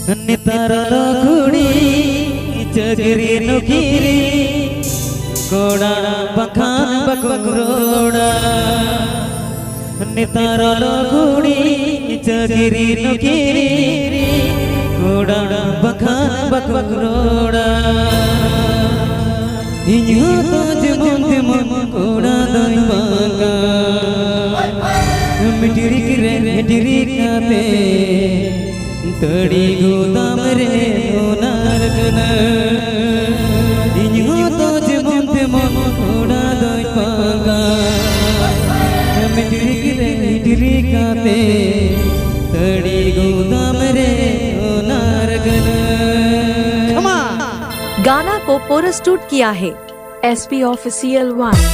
नितारलो कुड़ी चगरी नुकीरी कोड़ा बखान बकरोड़ा नितारलो कुड़ी चगरी नुकीरी कोड़ा बखान बकरोड़ा इन्यो तो जमन कोड़ा दई बागा मिटरी करे मिटरी काते तड़ी गोदाम रे ओनार कना इन्यो तो जमन कोड़ा दई बागा मिटरी करे मिटरी काते तड़ी गोदाम रे ओनार कना। गाना को प्रस्तुत किया है SP Official 1।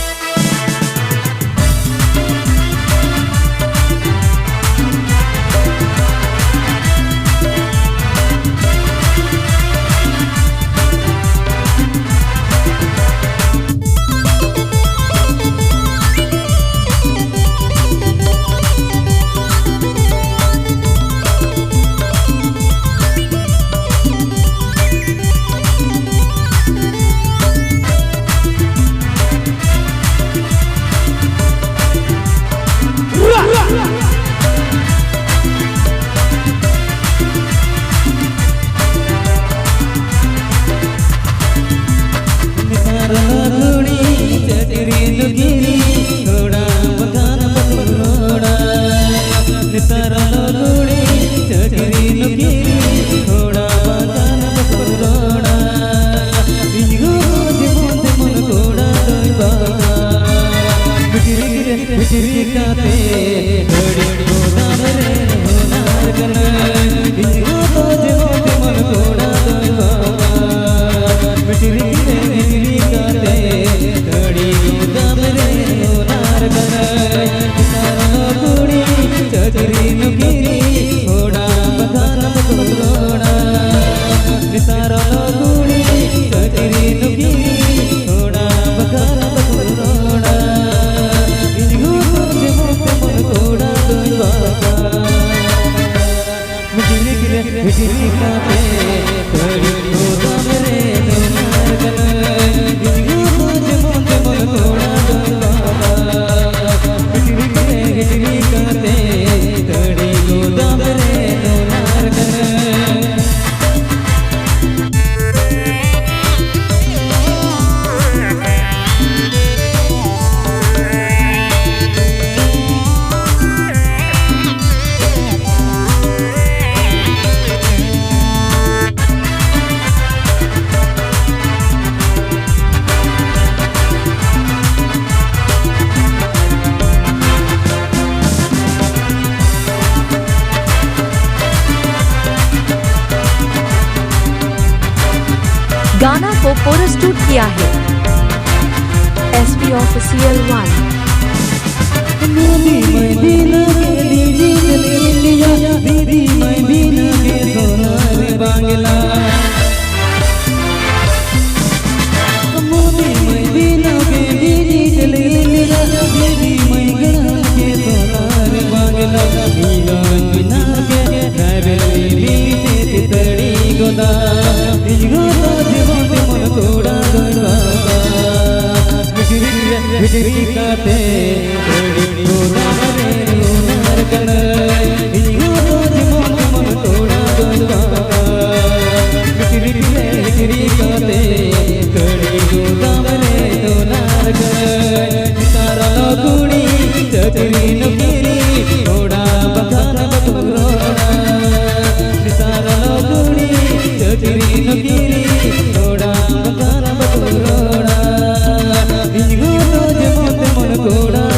गाना को प्रस्तुत किया है SP Official 1। दीदी मैं बिना के दीदी चले लिया दीदी मैं बिना के सोनार बांगला मोदी मैं बिना के दीदी चले लिया दीदी मैं गड़ा के सोनार बांगला बिना बिना के रावली लीते तड़ी गोदा इन्हो तो जीवन मन कोड़ा गवा बिजली काते तड़ी गोदाम रे ओनार कना इन्हो तो जीवन मन कोड़ा गवा बिजली काते तड़ी गोदाम रे ओनार कना तारा लो कुड़ी चतरी नुकीरी कोड़ा बखान बकरोड़ा तारा लो कुड़ी चतरी नुकीरी कोड़ा बखान बकरोड़ा इन्हो तो जमन मन कोड़ा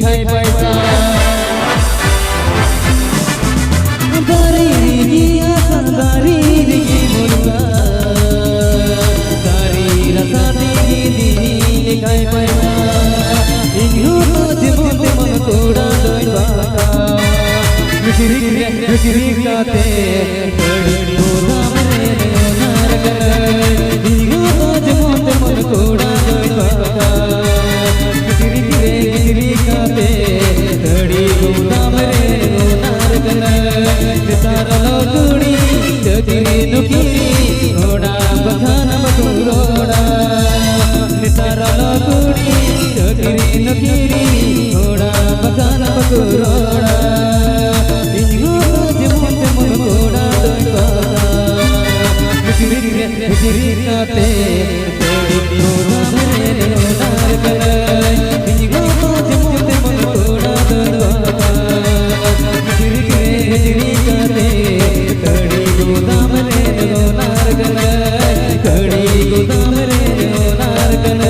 खाई पैसा दारी रिगिया दारी रिगी मुर्गा दारी रसा देगी दीनी खाई पैसा इंगू तो मन कोड़ा दोइबा मिश्री काते कड़ी होता मरे नारगल इंगू तो मन कोड़ा दोइबा मिश्री काते कड़ी होता मरे नारगल तारा लोकुड़ी जगिरी नुकीरी घोड़ा बखान बकुरोड़ा तारा लोकुड़ी जगिरी नुकीरी घोड़ा बखान बकुरोड़ा इंगो जमुन मन घोड़ा दोइबा मिश्री काते कड़ी होता मरे नारगल इंगो जमुन मन घोड़ा दोइबा मिश्री काते कड़ी गोदाम रे नारगल कड़ी गोदाम रे नारगल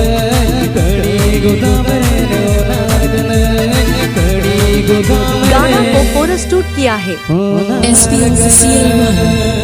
कड़ी गोदाम रे नारगल कड़ी गोदाम गाना को कोरस टूट किया है रे SB Official 1